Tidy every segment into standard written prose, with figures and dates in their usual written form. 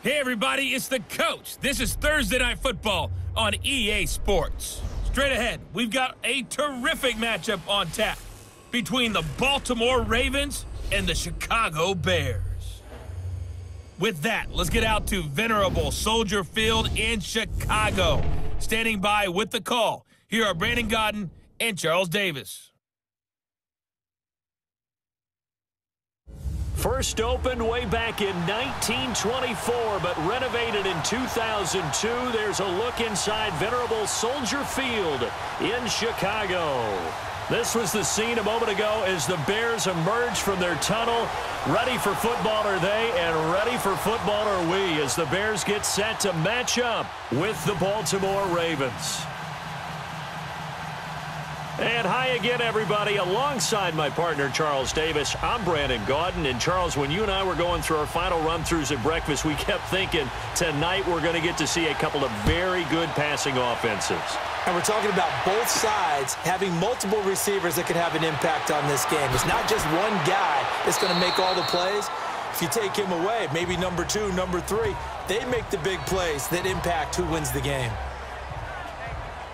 Hey everybody, it's the coach. This is Thursday Night Football on EA Sports. Straight ahead, we've got a terrific matchup on tap between the Baltimore Ravens and the Chicago Bears. With that, let's get out to venerable Soldier Field in Chicago. Standing by with the call, here are Brandon Godden and Charles Davis. First opened way back in 1924, but renovated in 2002. There's a look inside venerable Soldier Field in Chicago. This was the scene a moment ago as the Bears emerged from their tunnel. Ready for football are they, and ready for football are we as the Bears get set to match up with the Baltimore Ravens. And hi again, everybody. Alongside my partner, Charles Davis, I'm Brandon Godden. And, Charles, when you and I were going through our final run-throughs at breakfast, we kept thinking tonight we're going to get to see a couple of very good passing offenses. And we're talking about both sides having multiple receivers that can have an impact on this game. It's not just one guy that's going to make all the plays. If you take him away, maybe number 2, number 3, they make the big plays that impact who wins the game.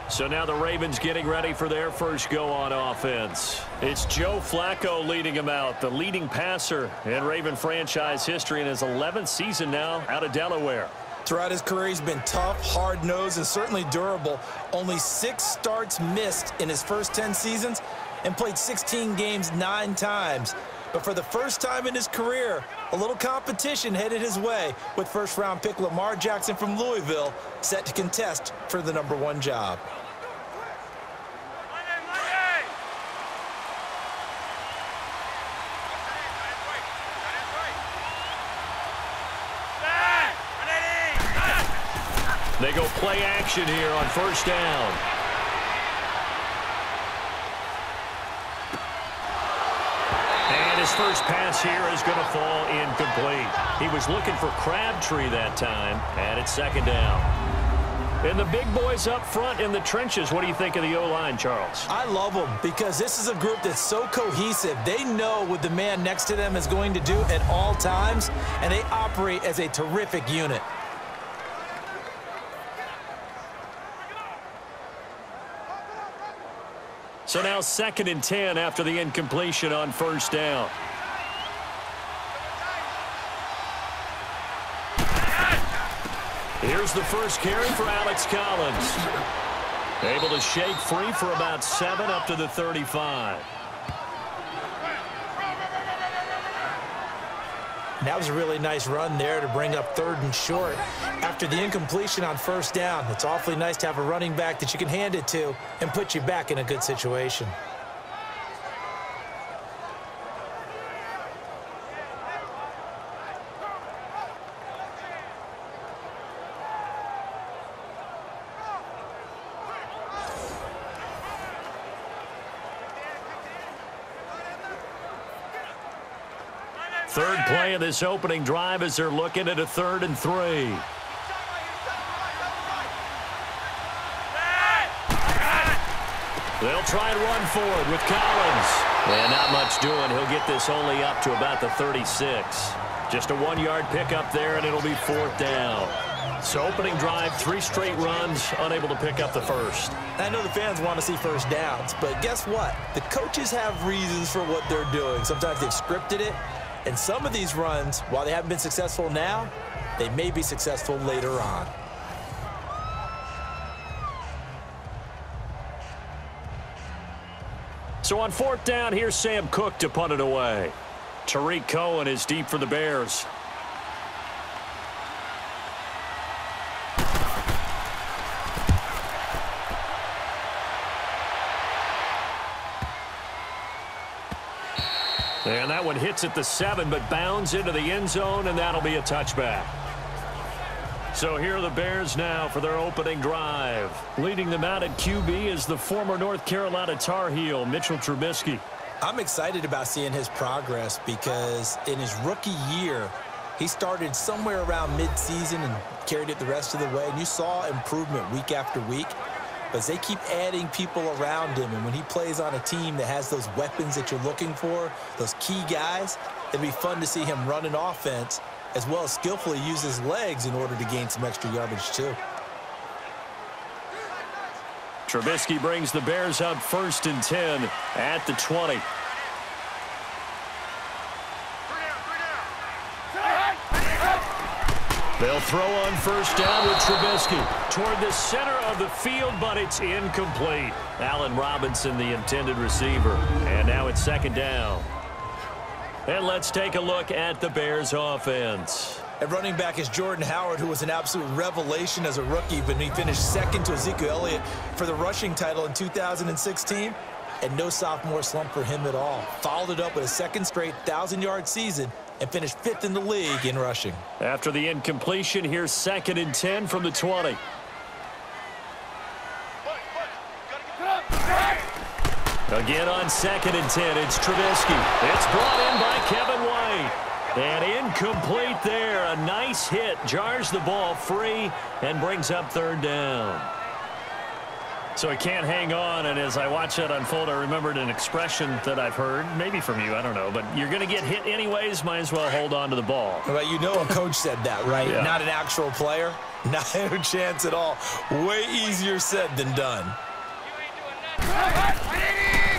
So now the Ravens getting ready for their first go on offense. It's Joe Flacco leading them out, the leading passer in Raven franchise history in his 11th season now out of Delaware. Throughout his career, he's been tough, hard-nosed, and certainly durable. Only 6 starts missed in his first 10 seasons and played 16 games 9 times. But for the first time in his career, a little competition headed his way with first-round pick Lamar Jackson from Louisville set to contest for the number 1 job. They go play action here on first down. And his first pass here is going to fall incomplete. He was looking for Crabtree that time, and it's second down. And the big boys up front in the trenches, what do you think of the O-line, Charles? I love them because this is a group that's so cohesive. They know what the man next to them is going to do at all times, and they operate as a terrific unit. So now 2nd and 10 after the incompletion on first down. Here's the first carry for Alex Collins. Able to shake free for about 7 up to the 35. That was a really nice run there to bring up 3rd and short. After the incompletion on first down, it's awfully nice to have a running back that you can hand it to and put you back in a good situation. Third play of this opening drive as they're looking at a 3rd and 3. They'll try and run forward with Collins. And not much doing. He'll get this only up to about the 36. Just a 1-yard pickup there, and it'll be 4th down. So opening drive, 3 straight runs, unable to pick up the first. I know the fans want to see first downs, but guess what? The coaches have reasons for what they're doing. Sometimes they've scripted it. And some of these runs, while they haven't been successful now, they may be successful later on. So on 4th down, here's Sam Cook to punt it away. Tariq Cohen is deep for the Bears. And that one hits at the 7, but bounds into the end zone, and that'll be a touchback. So here are the Bears now for their opening drive. Leading them out at QB is the former North Carolina Tar Heel, Mitchell Trubisky. I'm excited about seeing his progress because in his rookie year, he started somewhere around mid-season and carried it the rest of the way. And you saw improvement week after week. But they keep adding people around him, and when he plays on a team that has those weapons that you're looking for, those key guys, it'll be fun to see him run an offense as well as skillfully use his legs in order to gain some extra yardage, too. Trubisky brings the Bears up 1st and 10 at the 20. They'll throw on 1st down with Trubisky toward the center of the field, but it's incomplete. Allen Robinson, the intended receiver. And now it's 2nd down. And let's take a look at the Bears offense. At running back is Jordan Howard, who was an absolute revelation as a rookie, but he finished 2nd to Ezekiel Elliott for the rushing title in 2016. And no sophomore slump for him at all. Followed it up with a 2nd straight 1,000-yard season and finished 5th in the league in rushing. After the incompletion, here's 2nd and 10 from the 20. Again on 2nd and 10, it's Trubisky. It's brought in by Kevin White. And incomplete there. A nice hit. Jars the ball free and brings up 3rd down. So he can't hang on, and as I watch that unfold, I remembered an expression that I've heard, maybe from you, I don't know, but you're going to get hit anyways, might as well hold on to the ball. Well, you know a coach said that, right? Yeah. Not an actual player. Not a chance at all. Way easier said than done.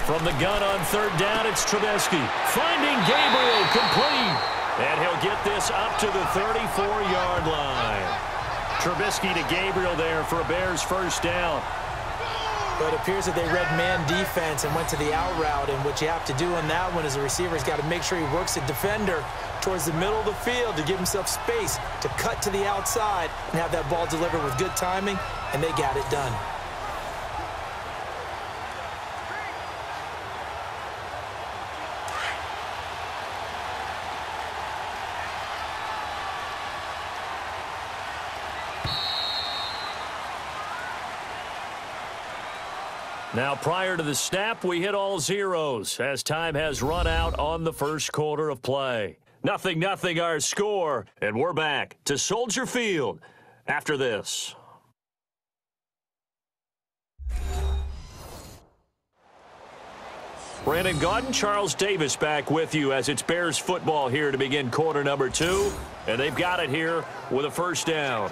From the gun on 3rd down, it's Trubisky. Finding Gabriel, complete. And he'll get this up to the 34-yard line. Trubisky to Gabriel there for a Bears 1st down. But it appears that they read man defense and went to the out route, and what you have to do on that one is the receiver's got to make sure he works the defender towards the middle of the field to give himself space to cut to the outside and have that ball delivered with good timing, and they got it done. Now, prior to the snap, we hit all zeros as time has run out on the 1st quarter of play. 0-0 our score, and we're back to Soldier Field after this. Brandon Gaudin, Charles Davis back with you as it's Bears football here to begin quarter number 2, and they've got it here with a 1st down.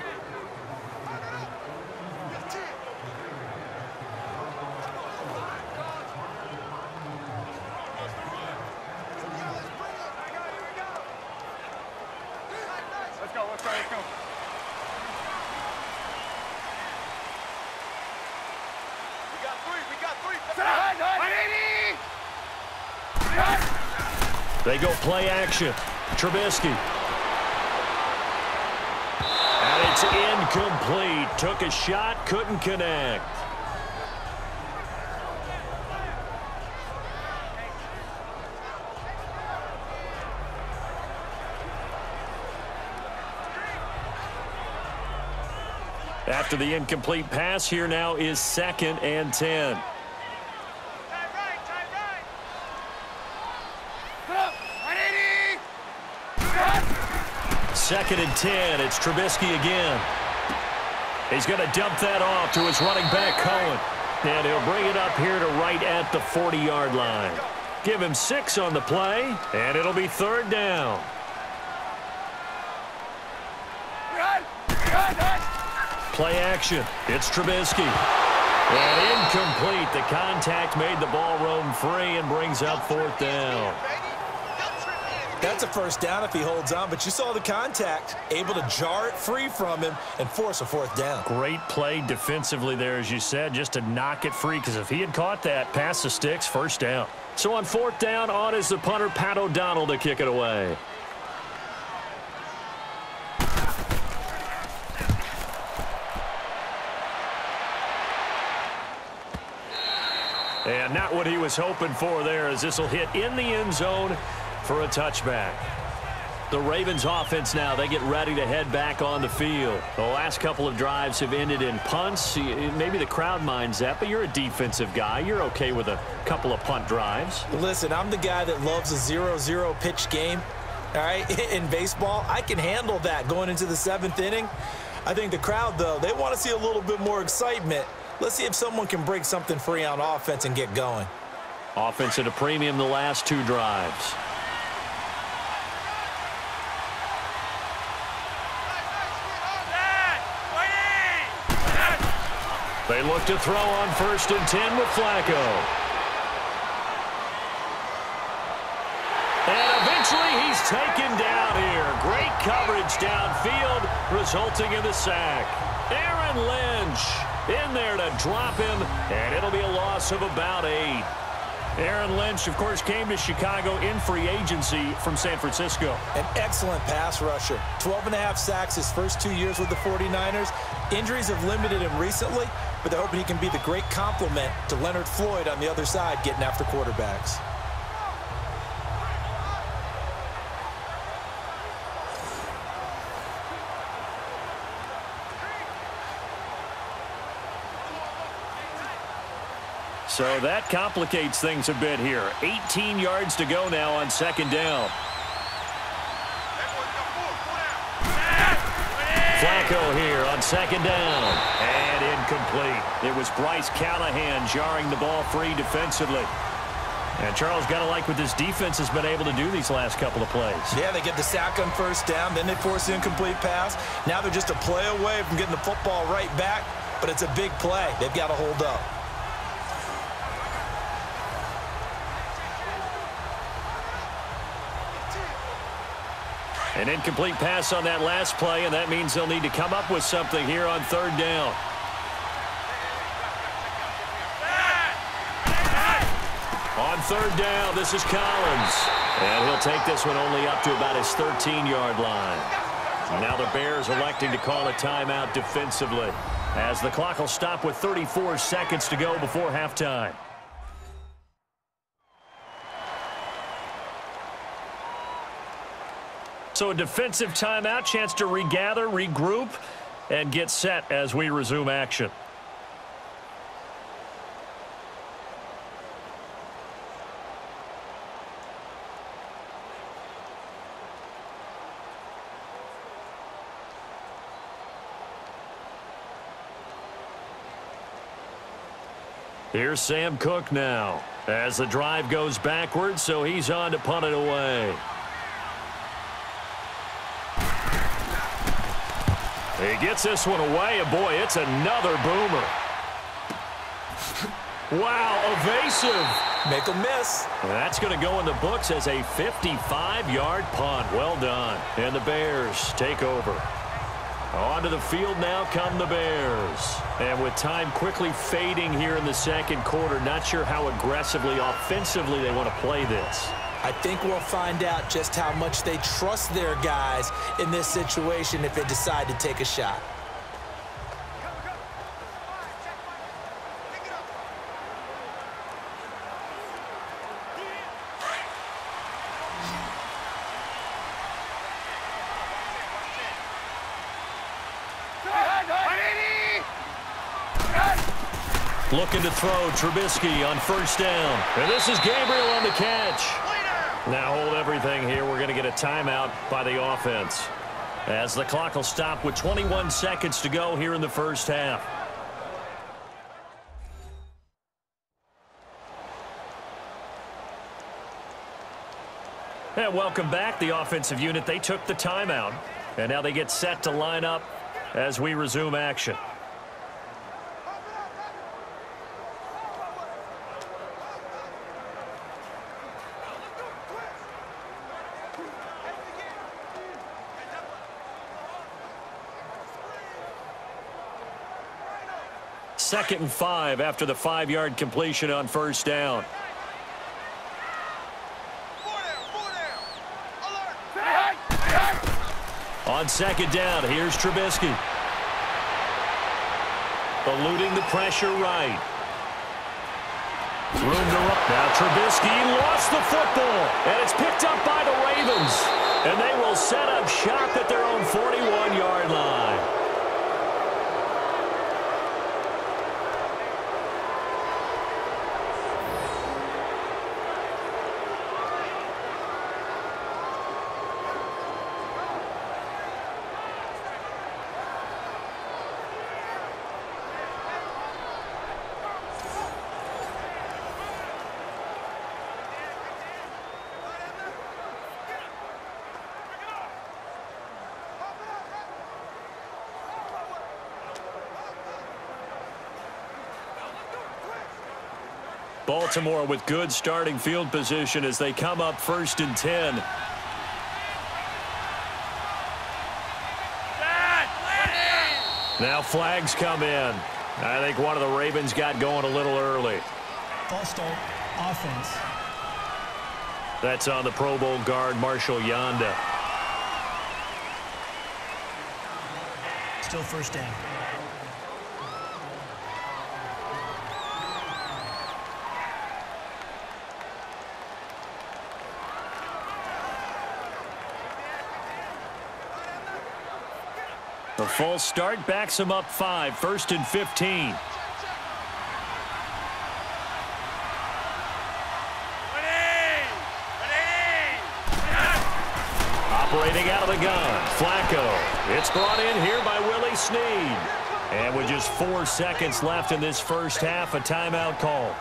They go play action. Trubisky. And it's incomplete. Took a shot, couldn't connect. After the incomplete pass, here now is 2nd and 10. Second and 10. It's Trubisky again. He's going to dump that off to his running back, Cohen. And he'll bring it up here to right at the 40-yard line. Give him 6 on the play, and it'll be 3rd down. Play action. It's Trubisky. And incomplete. The contact made the ball roam free and brings up 4th down. That's a 1st down if he holds on, but you saw the contact, able to jar it free from him and force a 4th down. Great play defensively there, as you said, just to knock it free, because if he had caught that, past the sticks, 1st down. So on 4th down, on is the punter, Pat O'Donnell, to kick it away. And not what he was hoping for there, as this will hit in the end zone for a touchback. The Ravens offense now, they get ready to head back on the field. The last couple of drives have ended in punts. Maybe the crowd minds that, but you're a defensive guy. You're okay with a couple of punt drives. Listen, I'm the guy that loves a 0-0 pitch game. All right, in baseball, I can handle that going into the 7th inning. I think the crowd, though, they want to see a little bit more excitement. Let's see if someone can break something free on offense and get going. Offense at a premium the last 2 drives. They look to throw on 1st and 10 with Flacco. And eventually he's taken down here. Great coverage downfield, resulting in the sack. Aaron Lynch in there to drop him, and it'll be a loss of about 8. Aaron Lynch, of course, came to Chicago in free agency from San Francisco. An excellent pass rusher. 12.5 sacks his first 2 years with the 49ers. Injuries have limited him recently, but they're hoping he can be the great complement to Leonard Floyd on the other side, getting after quarterbacks. So that complicates things a bit here. 18 yards to go now on 2nd down. Flacco here on 2nd down. And incomplete. It was Bryce Callahan jarring the ball free defensively. And Charles, got to like what this defense has been able to do these last couple of plays. Yeah, they get the sack on 1st down, then they force the incomplete pass. Now they're just a play away from getting the football right back, but it's a big play. They've got to hold up. An incomplete pass on that last play, and that means they'll need to come up with something here on 3rd down. On 3rd down, this is Collins. And he'll take this one only up to about his 13-yard line. Now the Bears electing to call a timeout defensively, as the clock will stop with 34 seconds to go before halftime. So a defensive timeout, chance to regather, regroup, and get set as we resume action. Here's Sam Cook now as the drive goes backwards, so he's on to punt it away. He gets this one away, and boy, it's another boomer. Wow, evasive. Make a miss. That's going to go in the books as a 55-yard punt. Well done. And the Bears take over. Onto the field now come the Bears. And with time quickly fading here in the 2nd quarter, not sure how aggressively, offensively they want to play this. I think we'll find out just how much they trust their guys in this situation if they decide to take a shot. Looking to throw, Trubisky on 1st down. And this is Gabriel on the catch. Now hold everything here. We're going to get a timeout by the offense, as the clock will stop with 21 seconds to go here in the 1st half. And welcome back. The offensive unit, they took the timeout, and now they get set to line up as we resume action. Second and 5 after the 5-yard completion on 1st down. On 2nd down, here's Trubisky. Eluding the pressure right. Room to run. Now Trubisky lost the football, and it's picked up by the Ravens. And they will set up shop at their own 41-yard line. Baltimore with good starting field position as they come up 1st and 10. Now flags come in. I think one of the Ravens got going a little early. False start, offense. That's on the Pro Bowl guard, Marshall Yanda. Still first down. The false start backs him up 5, 1st and 15. Operating out of the gun, Flacco. It's brought in here by Willie Snead. And with just 4 seconds left in this first half, a timeout call.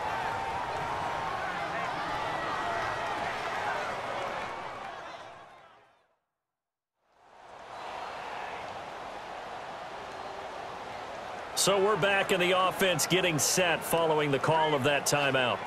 So we're back in the offense getting set following the call of that timeout.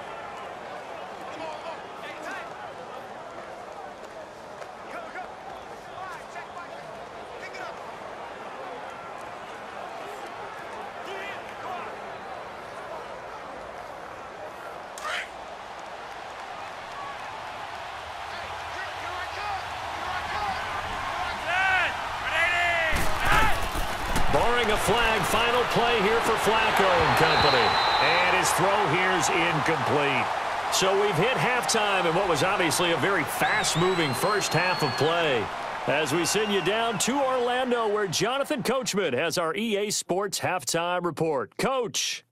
Barring a flag, final play here for Flacco and company. And his throw here is incomplete. So we've hit halftime in what was obviously a very fast-moving first half of play. As we send you down to Orlando, where Jonathan Coachman has our EA Sports halftime report. Coach.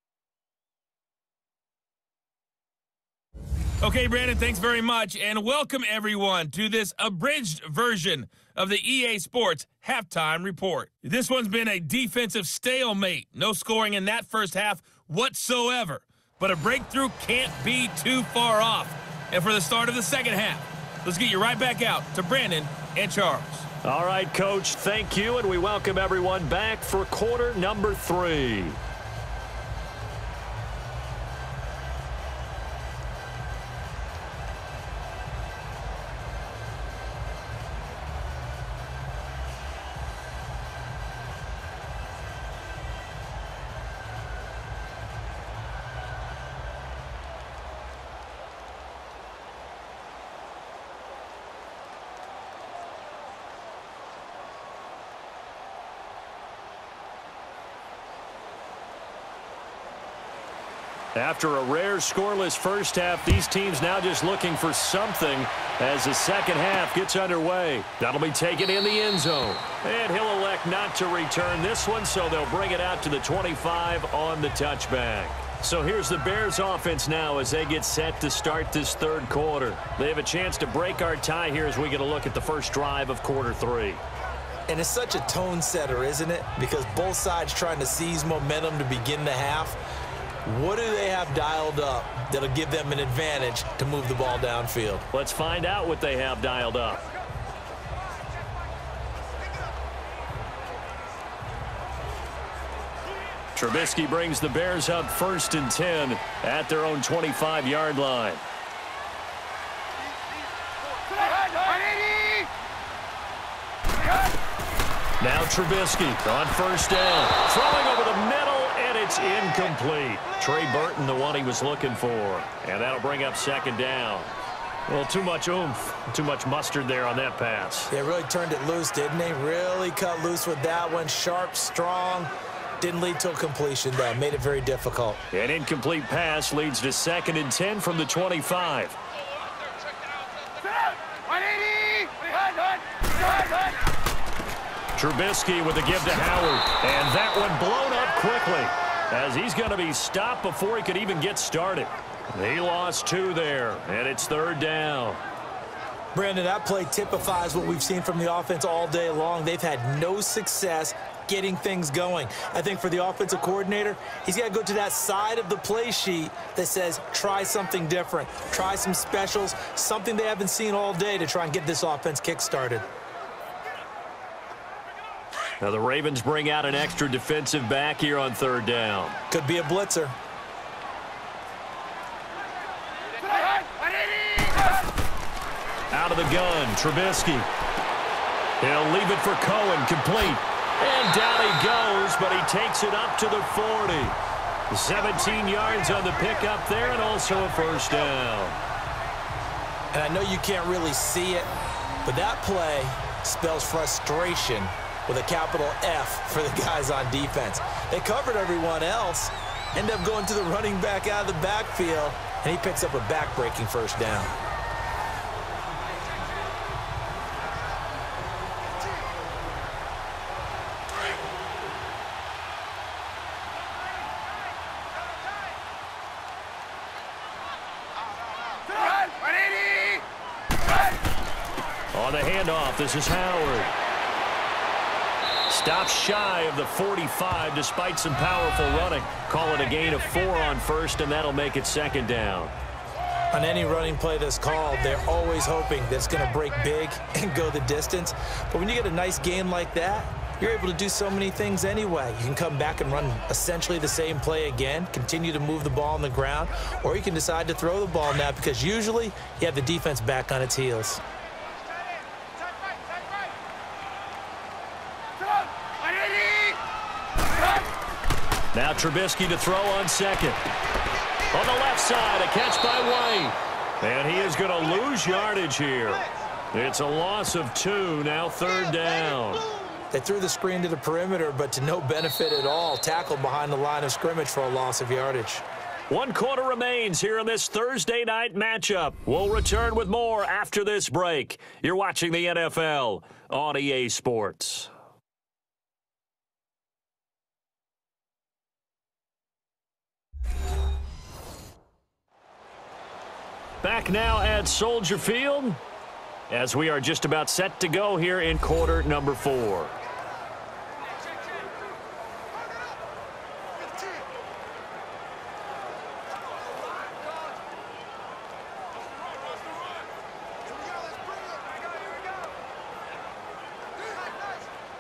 Okay, Brandon, thanks very much, and welcome everyone to this abridged version of the EA Sports halftime report. This one's been a defensive stalemate. No scoring in that first half whatsoever, but a breakthrough can't be too far off. And for the start of the second half, let's get you right back out to Brandon and Charles. All right, Coach, thank you, and we welcome everyone back for quarter number 3. After a rare scoreless first half, these teams now just looking for something as the second half gets underway. That'll be taken in the end zone. And he'll elect not to return this one, so they'll bring it out to the 25 on the touchback. So here's the Bears offense now as they get set to start this third quarter. They have a chance to break our tie here as we get a look at the first drive of quarter 3. And it's such a tone setter, isn't it? Because both sides trying to seize momentum to begin the half. What do they have dialed up that'll give them an advantage to move the ball downfield? Let's find out what they have dialed up. Trubisky brings the Bears up 1st and 10 at their own 25-yard line. Now Trubisky on 1st down, throwing over the middle, and it's incomplete. Trey Burton, the one he was looking for, and that'll bring up 2nd down. Well, too much oomph, too much mustard there on that pass. They really turned it loose, didn't they? Really cut loose with that one. Sharp, strong. Didn't lead to a completion, though. Made it very difficult. An incomplete pass leads to 2nd and 10 from the 25. Trubisky with the give to Howard, and that one blown up quickly as he's going to be stopped before he could even get started. He lost 2 there, and it's 3rd down. Brandon, that play typifies what we've seen from the offense all day long. They've had no success getting things going. I think for the offensive coordinator, he's got to go to that side of the play sheet that says try something different, try some specials, something they haven't seen all day to try and get this offense kick-started. Now the Ravens bring out an extra defensive back here on 3rd down. Could be a blitzer. the gun. Trubisky. He'll leave it for Cohen, complete. And down he goes, but he takes it up to the 40. 17 yards on the pickup there, and also a first down. And I know you can't really see it, but that play spells frustration with a capital F for the guys on defense. They covered everyone else, end up going to the running back out of the backfield, and he picks up a back-breaking first down. On the handoff, this is Howard. Stops shy of the 45 despite some powerful running. Call it a gain of 4 on first, and that'll make it second down. On any running play that's called, they're always hoping that it's going to break big and go the distance. But when you get a nice game like that, you're able to do so many things anyway. You can come back and run essentially the same play again, continue to move the ball on the ground, or you can decide to throw the ball now because usually you have the defense back on its heels. Now Trubisky to throw on second. On the left side, a catch by White. And he is going to lose yardage here. It's a loss of 2, now third down. They threw the screen to the perimeter, but to no benefit at all. Tackled behind the line of scrimmage for a loss of yardage. 1 quarter remains here in this Thursday night matchup. We'll return with more after this break. You're watching the NFL on EA Sports. Back now at Soldier Field as we are just about set to go here in quarter number 4.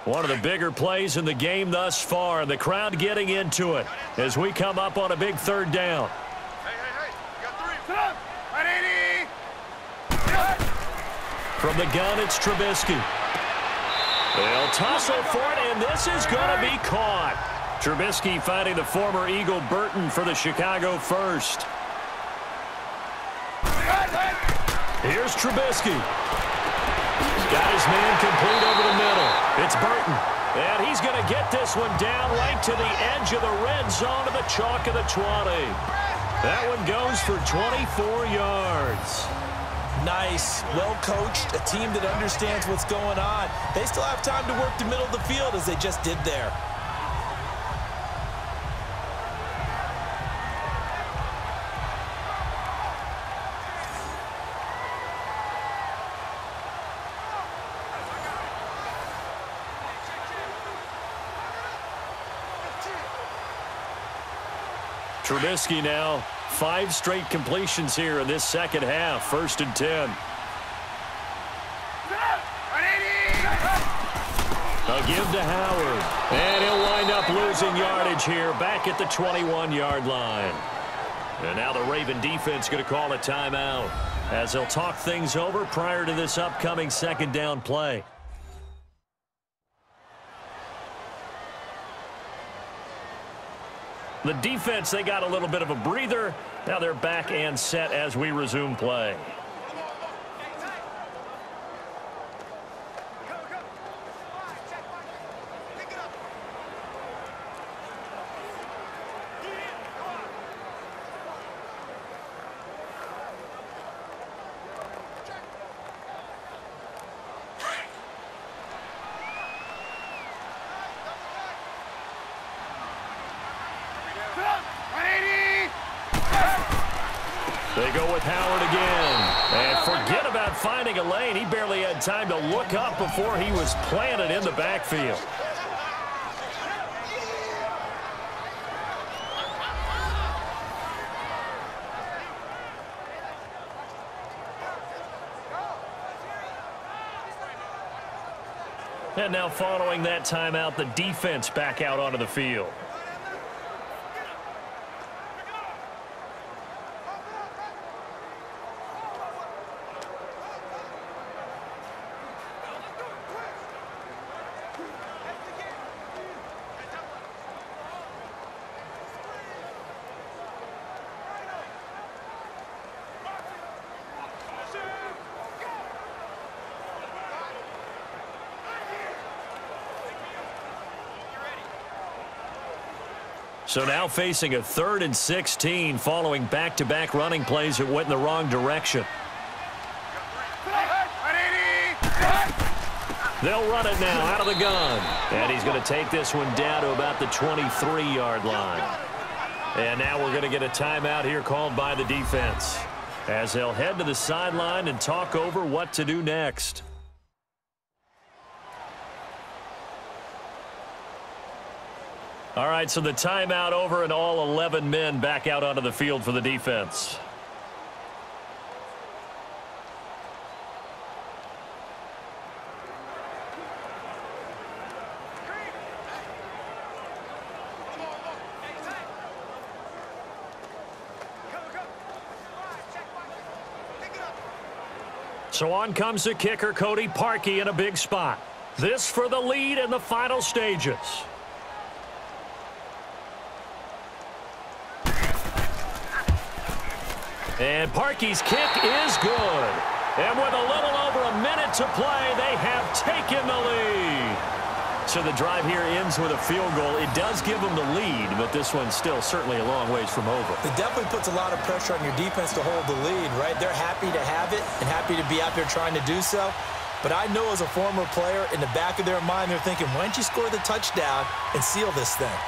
One of the bigger plays in the game thus far, and the crowd getting into it as we come up on a big third down. From the gun, it's Trubisky. They'll tussle for it, and this is going to be caught. Trubisky finding the former Eagle Burton for the Chicago first. Here's Trubisky. Got his man complete over the middle. It's Burton. And he's going to get this one down right to the edge of the red zone to the chalk of the 20. That one goes for 24 yards. Nice, well-coached, a team that understands what's going on. They still have time to work the middle of the field as they just did there. Trubisky now 5 straight completions here in this second half. 1st and 10. A give to Howard. And he'll wind up losing yardage here back at the 21-yard line. And now the Raven defense going to call a timeout as they'll talk things over prior to this upcoming second down play. The defense, they got a little bit of a breather. Now they're back and set as we resume play. They go with Howard again. And forget about finding a lane. He barely had time to look up before he was planted in the backfield. And now following that timeout, the defense back out onto the field. So now facing a 3rd and 16 following back-to-back running plays that went in the wrong direction. They'll run it now out of the gun. And he's going to take this one down to about the 23-yard line. And now we're going to get a timeout here called by the defense, as they'll head to the sideline and talk over what to do next. All right, so the timeout over and all 11 men back out onto the field for the defense. So on comes the kicker, Cody Parkey, in a big spot. This for the lead in the final stages. And Parkey's kick is good. And with a little over a minute to play, they have taken the lead. So the drive here ends with a field goal. It does give them the lead, but this one's still certainly a long ways from over. It definitely puts a lot of pressure on your defense to hold the lead, right? They're happy to have it and happy to be out there trying to do so. But I know as a former player, in the back of their mind, they're thinking, why don't you score the touchdown and seal this thing?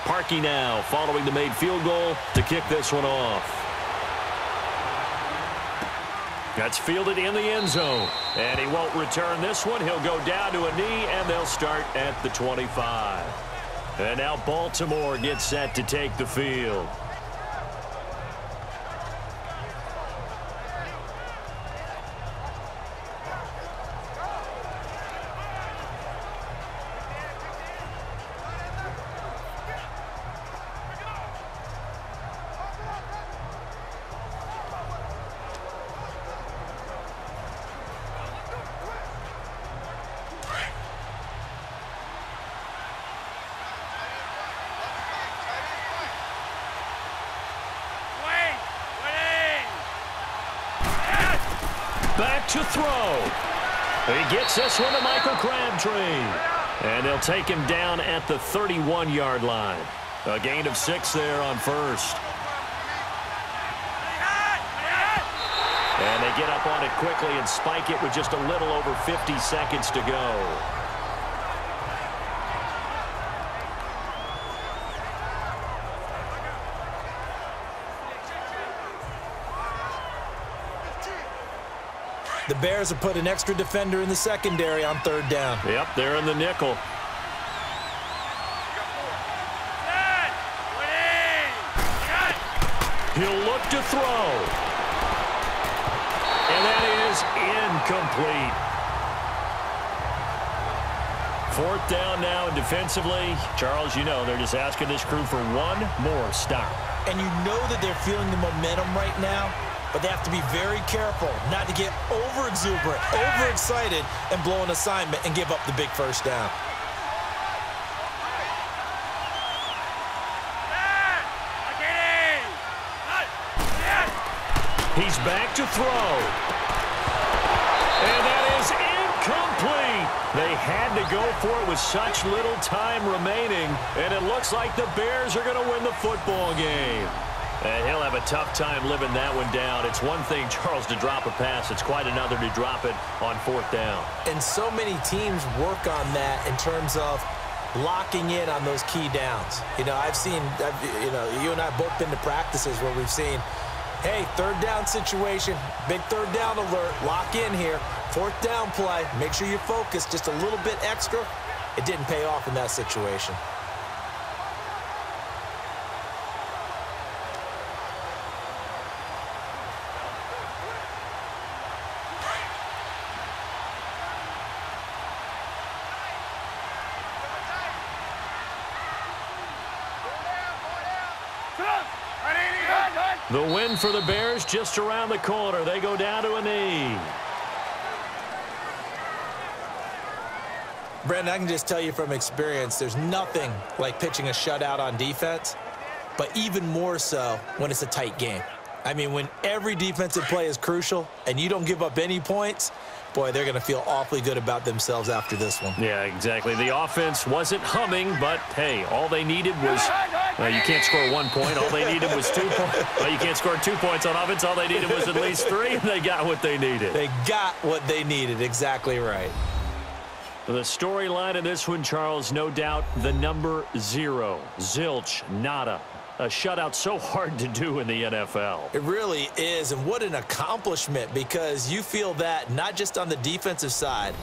Parkey now following the made field goal to kick this one off. That's fielded in the end zone. And he won't return this one. He'll go down to a knee, and they'll start at the 25. And now Baltimore gets set to take the field. Back to throw. He gets this one to Michael Crabtree. And they'll take him down at the 31-yard line. A gain of 6 there on first. And they get up on it quickly and spike it with just a little over 50 seconds to go. The Bears have put an extra defender in the secondary on 3rd down. Yep, they're in the nickel. He'll look to throw. And that is incomplete. 4th down now, and defensively, Charles, you know, they're just asking this crew for one more stop. And you know that they're feeling the momentum right now, but they have to be very careful not to get over-exuberant, overexcited, and blow an assignment and give up the big first down. He's back to throw. And that is incomplete. They had to go for it with such little time remaining, and it looks like the Bears are going to win the football game. And he'll have a tough time living that one down. It's one thing, Charles, to drop a pass. It's quite another to drop it on 4th down. And so many teams work on that in terms of locking in on those key downs. You know, you and I have both been to practices where we've seen, hey, 3rd down situation, big 3rd down alert, lock in here. 4th down play, make sure you're focused just a little bit extra. It didn't pay off in that situation. The win for the Bears just around the corner. They go down to a knee. Brandon, I can just tell you from experience, there's nothing like pitching a shutout on defense, but even more so when it's a tight game. I mean, when every defensive play is crucial and you don't give up any points, boy, they're going to feel awfully good about themselves after this one. Yeah, exactly. The offense wasn't humming, but, hey, all they needed was, you can't score 1 point. All they needed was 2 points. Well, you can't score 2 points on offense. All they needed was at least 3, and they got what they needed. They got what they needed. Exactly right. The storyline in this one, Charles, no doubt the number 0. Zilch, nada. A shutout so hard to do in the NFL. It really is, and what an accomplishment, because you feel that not just on the defensive side,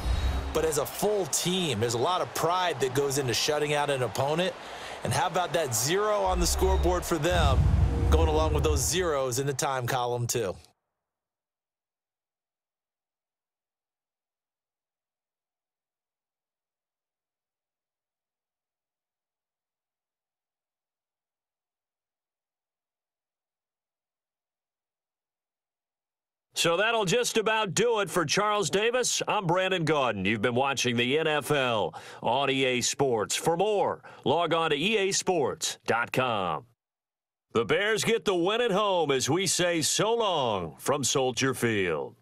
but as a full team. There's a lot of pride that goes into shutting out an opponent, and how about that 0 on the scoreboard for them, going along with those zeros in the time column too. So that'll just about do it for Charles Davis. I'm Brandon Gaudin. You've been watching the NFL on EA Sports. For more, log on to easports.com. The Bears get the win at home as we say so long from Soldier Field.